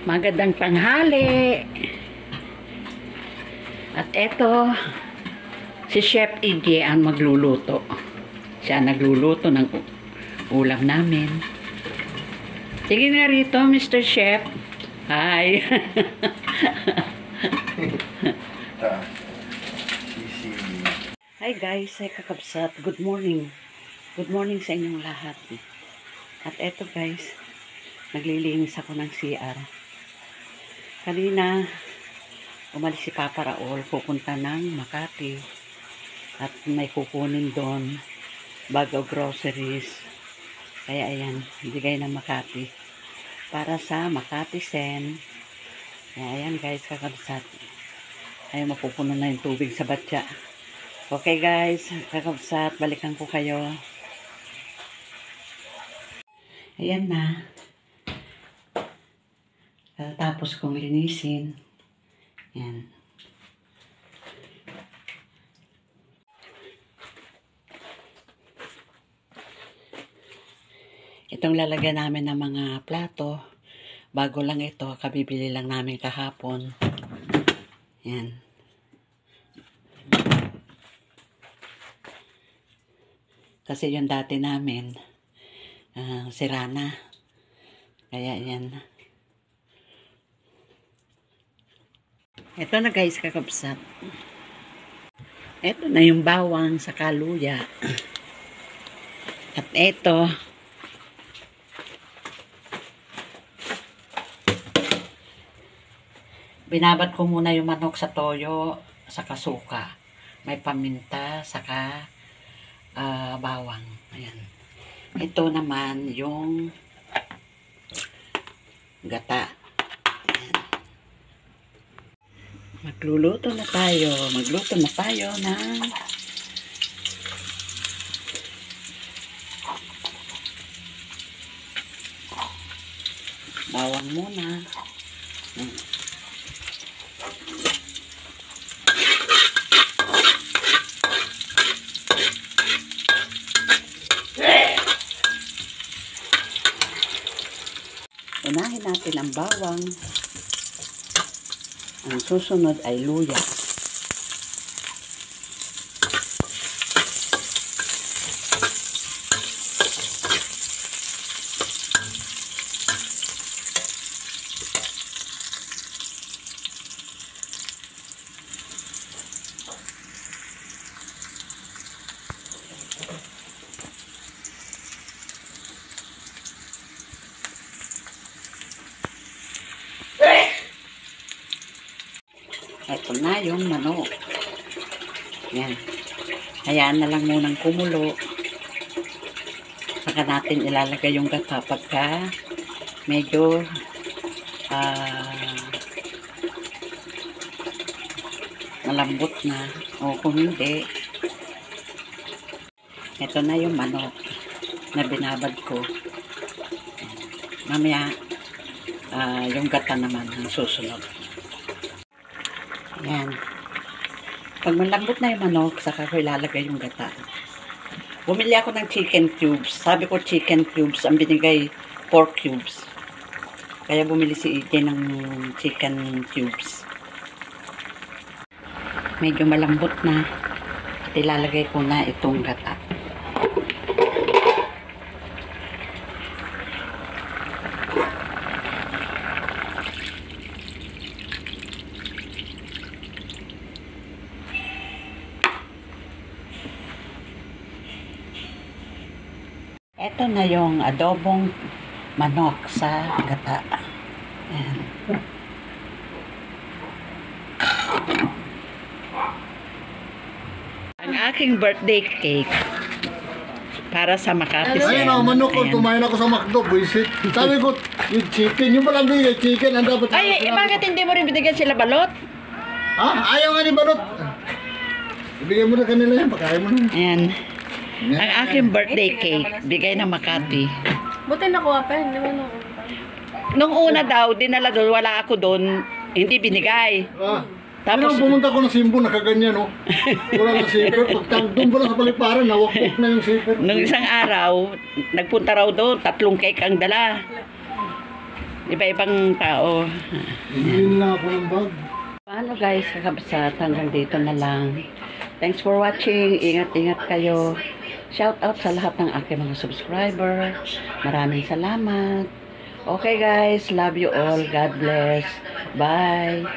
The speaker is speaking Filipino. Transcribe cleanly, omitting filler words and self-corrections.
Magandang tanghali. At eto, si Chef Iggy ang magluluto. Siya nagluluto ng ulam namin. Sige nga rito, Mr. Chef. Hi. Hi guys, hi kakabsat. Good morning. Good morning sa inyong lahat. At eto guys, naglilinis ako ng CR. Kanina, umalis si Papa Raul, pupunta ng Makati. At may kukunin doon, bag of groceries. Kaya ayan, bigay ng Makati. Para sa Makati Sen. Kaya ayan guys, kakabsat. Ay, mapupuno na yung tubig sa batya. Okay guys, kakabsat, balikan ko kayo. Ayan na. Tapos kong linisin. Yan. Itong lalagyan namin ng mga plato. Bago lang ito. Kabibili lang namin kahapon. Yan. Kasi yung dati namin, sira na. Kaya yan. Ito na guys, kakabsat. Ito na yung bawang sa kaluya. At ito, binabat ko muna yung manok sa toyo, sa kasuka. May paminta, saka bawang. Ayan. Ito naman yung gata. Magluluto na tayo. Magluto na tayo ng bawang muna. Unahin natin ang bawang. Ang susunod ay luya. Ito na yung manok. Yan. Hayaan na lang munang kumulo. Saka natin ilalagay yung gata pagka medyo malambot na. O kung hindi, ito na yung manok na binabad ko. Mamaya, yung gata naman ang susunod. Yan. Pag malambot na yung manok, saka ko ilalagay yung gata. Bumili ako ng chicken cubes. Sabi ko chicken cubes, ang binigay pork cubes. Kaya bumili si Ike ng chicken cubes. Medyo malambot na. At ilalagay ko na itong gata. Ito na yung adobong manok sa gata. Ayan. Ang aking birthday cake para sa Makati Ayun Sen. ako, manok ko, Ayan. kumain ako sa McDo, buisit. Sabi ko, yung chicken, yung palang bigay, chicken, ang dapat. Ay, bakit hindi mo rin binigyan sila balot? Ha? Ayaw nga ni Balot. Ibigay mo na kanila yan, pagkain mo na. Ayan. Ang aking birthday cake, bigay ng Makati. Buti nakuha pa, hindi mo nakuha. Nung una daw, dinala doon, wala ako doon, hindi binigay. Tapos, Tapos, pumunta ko ng Simbo, nakaganyan, oh. Wala na zipper. Pag doon pa lang sa paliparan, nawakpok na yung zipper. nung isang araw, nagpunta raw doon, 3 cake ang dala. Iba-ibang tao. Bibili na ako ng bag. Paano guys, kakabsat, hanggang dito na lang. Thanks for watching. Ingat-ingat kayo. Shout out sa lahat ng aking mga subscriber. Maraming salamat. Okay guys, love you all. God bless. Bye.